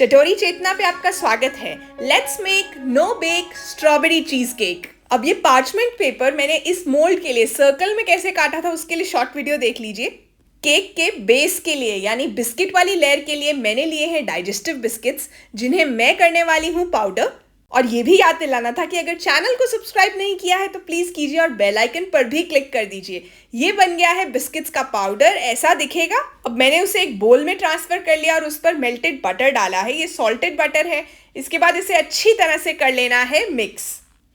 चटोरी चेतना पे आपका स्वागत है। Let's make no bake strawberry cheesecake. अब ये पार्चमेंट पेपर मैंने इस मोल्ड के लिए सर्कल में कैसे काटा था उसके लिए शॉर्ट वीडियो देख लीजिए। केक के बेस के लिए यानी बिस्किट वाली लेयर के लिए मैंने लिए हैं डाइजेस्टिव बिस्किट्स, जिन्हें मैं करने वाली हूँ पाउडर। और ये भी याद दिलाना था कि अगर चैनल को सब्सक्राइब नहीं किया है तो प्लीज कीजिए और बेल आइकन पर भी क्लिक कर दीजिए। ये बन गया है बिस्किट्स का पाउडर, ऐसा दिखेगा। अब मैंने उसे एक बोल में ट्रांसफर कर लिया और उस पर मेल्टेड बटर डाला है। ये सॉल्टेड बटर है। इसके बाद इसे अच्छी तरह से कर लेना है मिक्स।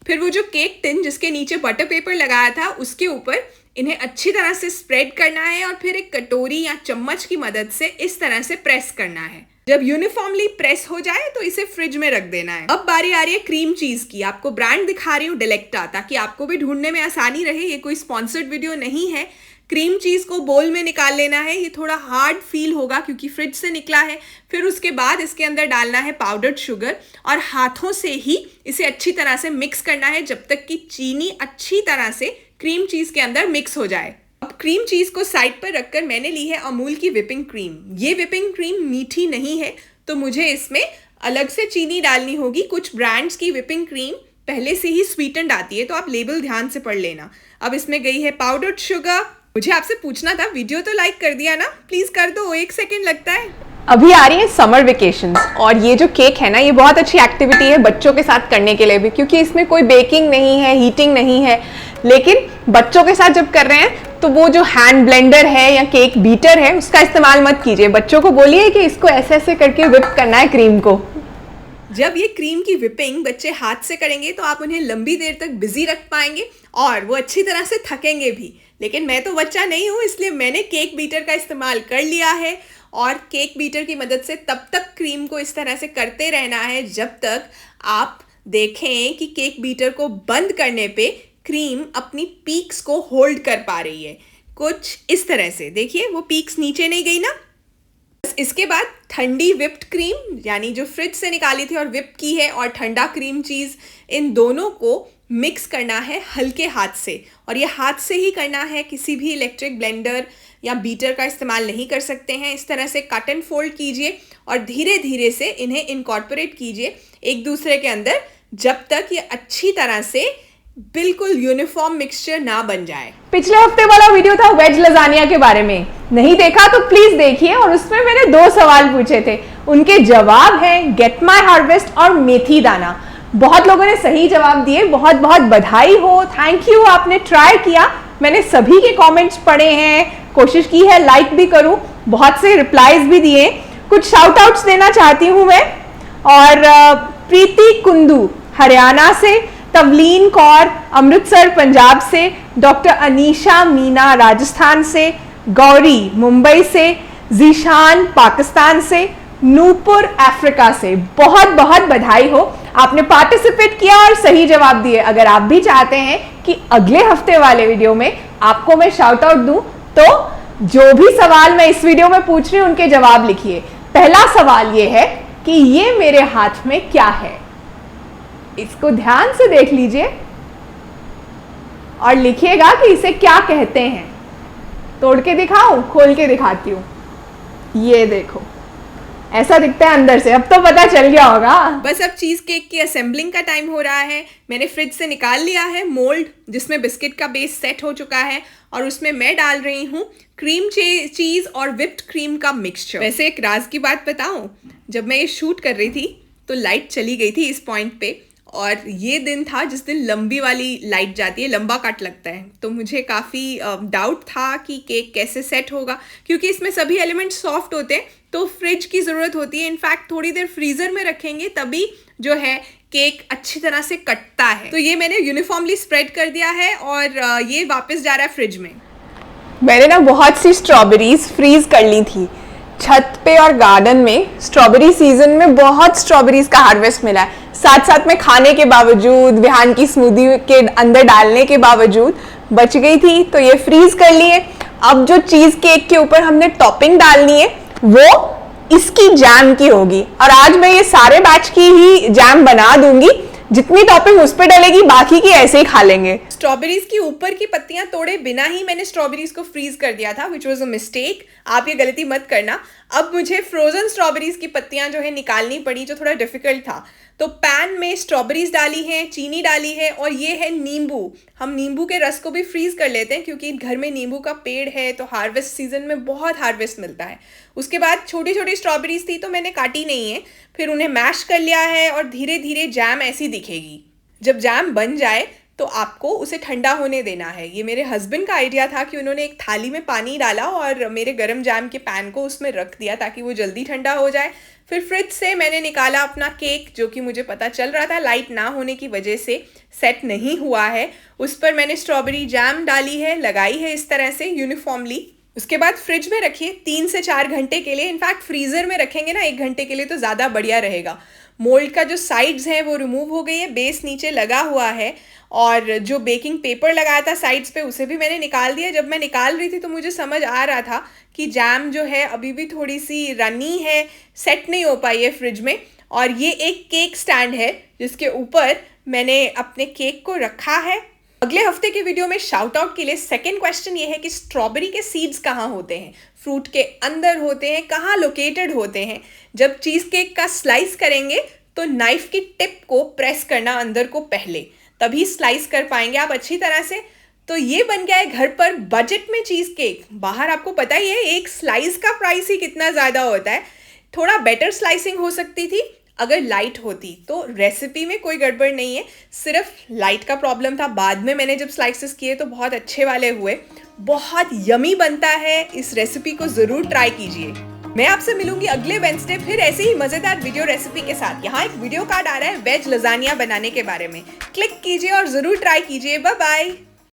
फिर वो जो केक टिन जिसके नीचे बटर पेपर लगाया था उसके ऊपर इन्हें अच्छी तरह से स्प्रेड करना है और फिर एक कटोरी या चम्मच की मदद से इस तरह से प्रेस करना है। जब यूनिफॉर्मली प्रेस हो जाए तो इसे फ्रिज में रख देना है। अब बारी आ रही है क्रीम चीज की। आपको ब्रांड दिखा रही हूँ डिलेक्टा, ताकि आपको भी ढूंढने में आसानी रहे। ये कोई स्पॉन्सर्ड वीडियो नहीं है। क्रीम चीज को बोल में निकाल लेना है। ये थोड़ा हार्ड फील होगा क्योंकि फ्रिज से निकला है। फिर उसके बाद इसके अंदर डालना है पाउडर्ड शुगर और हाथों से ही इसे अच्छी तरह से मिक्स करना है जब तक कि चीनी अच्छी तरह से क्रीम चीज के अंदर मिक्स हो जाए। अब क्रीम चीज को साइड पर रखकर मैंने ली है अमूल की व्हिपिंग क्रीम। ये व्हिपिंग क्रीम मीठी नहीं है तो मुझे इसमें अलग से चीनी डालनी होगी। कुछ ब्रांड्स की व्हिपिंग क्रीम पहले से ही स्वीटेंड आती है तो आप लेबल ध्यान से पढ़ लेना। अब इसमें गई है पाउडर्ड शुगर। मुझे आपसे पूछना था, वीडियो तो लाइक कर दिया ना? प्लीज कर दो, 1 सेकेंड लगता है। अभी आ रही है समर वेकेशंस और ये जो केक है ना, ये बहुत अच्छी एक्टिविटी है बच्चों के साथ करने के लिए भी, क्योंकि इसमें कोई बेकिंग नहीं है, हीटिंग नहीं है। लेकिन बच्चों के साथ जब कर रहे हैं तो वो जो हैंड ब्लेंडर है या केक बीटर है उसका इस्तेमाल मत कीजिए। बच्चों को बोलिए कि इसको ऐसे ऐसे करके व्हिप करना है क्रीम को। जब ये क्रीम की व्हिपिंग बच्चे हाथ से करेंगे तो आप उन्हें लंबी देर तक बिजी रख पाएंगे और वो अच्छी तरह से थकेंगे भी। लेकिन मैं तो बच्चा नहीं हूँ, इसलिए मैंने केक बीटर का इस्तेमाल कर लिया है और केक बीटर की मदद से तब तक क्रीम को इस तरह से करते रहना है जब तक आप देखें कि केक बीटर को बंद करने पे क्रीम अपनी पीक्स को होल्ड कर पा रही है। कुछ इस तरह से देखिए, वो पीक्स नीचे नहीं गई ना। इसके बाद ठंडी व्हिप्ड क्रीम यानी जो फ्रिज से निकाली थी और व्हिप की है, और ठंडा क्रीम चीज़, इन दोनों को मिक्स करना है हल्के हाथ से। और ये हाथ से ही करना है, किसी भी इलेक्ट्रिक ब्लेंडर या बीटर का इस्तेमाल नहीं कर सकते हैं। इस तरह से कट एंड फोल्ड कीजिए और धीरे धीरे से इन्हें इनकॉर्पोरेट कीजिए एक दूसरे के अंदर जब तक ये अच्छी तरह से बिल्कुल यूनिफॉर्म मिक्सचर ना बन जाए। पिछले हफ्ते वाला वीडियो था वेज लजानिया के बारे में, नहीं देखा तो प्लीज देखिए। और उसमें मैंने 2 सवाल पूछे थे, उनके जवाब हैं गेट माय हार्वेस्ट और मेथी दाना। बहुत लोगों ने सही जवाब दिए, बहुत बहुत बधाई हो, थैंक यू। आपने ट्राई किया, मैंने सभी के कमेंट्स पढ़े हैं, कोशिश की है लाइक भी करूं, बहुत से रिप्लाईज भी दिए। कुछ शाउट आउट्स देना चाहती हूं मैं। और प्रीति कुंदू हरियाणा से, तवलीन कौर अमृतसर पंजाब से, डॉक्टर अनीशा मीना राजस्थान से, गौरी मुंबई से, जीशान पाकिस्तान से, नूपुर अफ्रीका से, बहुत बहुत बधाई हो। आपने पार्टिसिपेट किया और सही जवाब दिए। अगर आप भी चाहते हैं कि अगले हफ्ते वाले वीडियो में आपको मैं शाउट आउट दूं तो जो भी सवाल मैं इस वीडियो में पूछ रही हूं उनके जवाब लिखिए। पहला सवाल ये है कि ये मेरे हाथ में क्या है? इसको ध्यान से देख लीजिए और लिखिएगा कि इसे क्या कहते हैं। तोड़ के दिखाऊं, खोल के दिखाती हूं। ये देखो, ऐसा दिखता है अंदर से। अब तो पता चल गया होगा। बस अब चीज केक की असेंबलिंग का टाइम हो रहा है। मैंने फ्रिज से निकाल लिया है मोल्ड जिसमें बिस्किट का बेस सेट हो चुका है और उसमें मैं डाल रही हूँ क्रीम चीज और व्हिप्ड क्रीम का मिक्सचर। वैसे एक राज की बात बताऊं, जब मैं ये शूट कर रही थी तो लाइट चली गई थी इस पॉइंट पे, और ये दिन था जिस दिन लंबी वाली लाइट जाती है, लंबा कट लगता है। तो मुझे काफ़ी डाउट था कि केक कैसे सेट होगा, क्योंकि इसमें सभी एलिमेंट सॉफ्ट होते हैं तो फ्रिज की ज़रूरत होती है। इनफैक्ट थोड़ी देर फ्रीज़र में रखेंगे तभी जो है केक अच्छी तरह से कटता है। तो ये मैंने यूनिफॉर्मली स्प्रेड कर दिया है और ये वापस जा रहा है फ्रिज में। मैंने ना बहुत सी स्ट्रॉबेरीज फ्रीज कर ली थी छत पे और गार्डन में। स्ट्रॉबेरी सीजन में बहुत स्ट्रॉबेरीज का हार्वेस्ट मिला है। साथ साथ में खाने के बावजूद, विहान की स्मूदी के अंदर डालने के बावजूद बच गई थी तो ये फ्रीज कर लिए। अब जो चीज केक के ऊपर हमने टॉपिंग डालनी है वो इसकी जैम की होगी, और आज मैं ये सारे बैच की ही जैम बना दूंगी। जितनी टॉपिंग उस पर डलेगी बाकी की ऐसे ही खा लेंगे। स्ट्रॉबेरीज की ऊपर की पत्तियां तोड़े बिना ही मैंने स्ट्रॉबेरीज को फ्रीज कर दिया था, विच वॉज अ मिस्टेक। आप ये गलती मत करना। अब मुझे फ्रोजन स्ट्रॉबेरीज की पत्तियां जो है निकालनी पड़ी, जो थोड़ा डिफिकल्ट था। तो पैन में स्ट्रॉबेरीज डाली हैं, चीनी डाली है, और ये है नींबू। हम नींबू के रस को भी फ्रीज कर लेते हैं क्योंकि घर में नींबू का पेड़ है, तो हार्वेस्ट सीजन में बहुत हार्वेस्ट मिलता है। उसके बाद छोटी छोटी स्ट्रॉबेरीज थी तो मैंने काटी नहीं है, फिर उन्हें मैश कर लिया है और धीरे धीरे जैम ऐसी दिखेगी। जब जैम बन जाए तो आपको उसे ठंडा होने देना है। ये मेरे हस्बैंड का आइडिया था कि उन्होंने एक थाली में पानी डाला और मेरे गरम जैम के पैन को उसमें रख दिया ताकि वो जल्दी ठंडा हो जाए। फिर फ्रिज से मैंने निकाला अपना केक, जो कि मुझे पता चल रहा था लाइट ना होने की वजह से सेट नहीं हुआ है। उस पर मैंने स्ट्रॉबेरी जैम डाली है, लगाई है इस तरह से यूनिफॉर्मली। उसके बाद फ्रिज में रखिए 3 से 4 घंटे के लिए। इनफैक्ट फ्रीज़र में रखेंगे ना 1 घंटे के लिए तो ज़्यादा बढ़िया रहेगा। मोल्ड का जो साइड्स हैं वो रिमूव हो गई है, बेस नीचे लगा हुआ है, और जो बेकिंग पेपर लगाया था साइड्स पे उसे भी मैंने निकाल दिया। जब मैं निकाल रही थी तो मुझे समझ आ रहा था कि जैम जो है अभी भी थोड़ी सी रनी है, सेट नहीं हो पाई है फ्रिज में। और ये एक केक स्टैंड है जिसके ऊपर मैंने अपने केक को रखा है। अगले हफ्ते के वीडियो में शाउट आउट के लिए सेकंड क्वेश्चन ये है कि स्ट्रॉबेरी के सीड्स कहाँ होते हैं? फ्रूट के अंदर होते हैं, कहाँ लोकेटेड होते हैं? जब चीज़ केक का स्लाइस करेंगे तो नाइफ की टिप को प्रेस करना अंदर को पहले, तभी स्लाइस कर पाएंगे आप अच्छी तरह से। तो ये बन गया है घर पर बजट में चीज़ केक। बाहर आपको पता ही है एक स्लाइस का प्राइस ही कितना ज़्यादा होता है। थोड़ा बेटर स्लाइसिंग हो सकती थी अगर लाइट होती, तो रेसिपी में कोई गड़बड़ नहीं है, सिर्फ लाइट का प्रॉब्लम था। बाद में मैंने जब स्लाइसेस किए तो बहुत अच्छे वाले हुए। बहुत यमी बनता है, इस रेसिपी को ज़रूर ट्राई कीजिए। मैं आपसे मिलूंगी अगले वेडनेसडे फिर ऐसे ही मज़ेदार वीडियो रेसिपी के साथ। यहाँ एक वीडियो कार्ड आ रहा है वेज लजानिया बनाने के बारे में, क्लिक कीजिए और ज़रूर ट्राई कीजिए। Bye bye.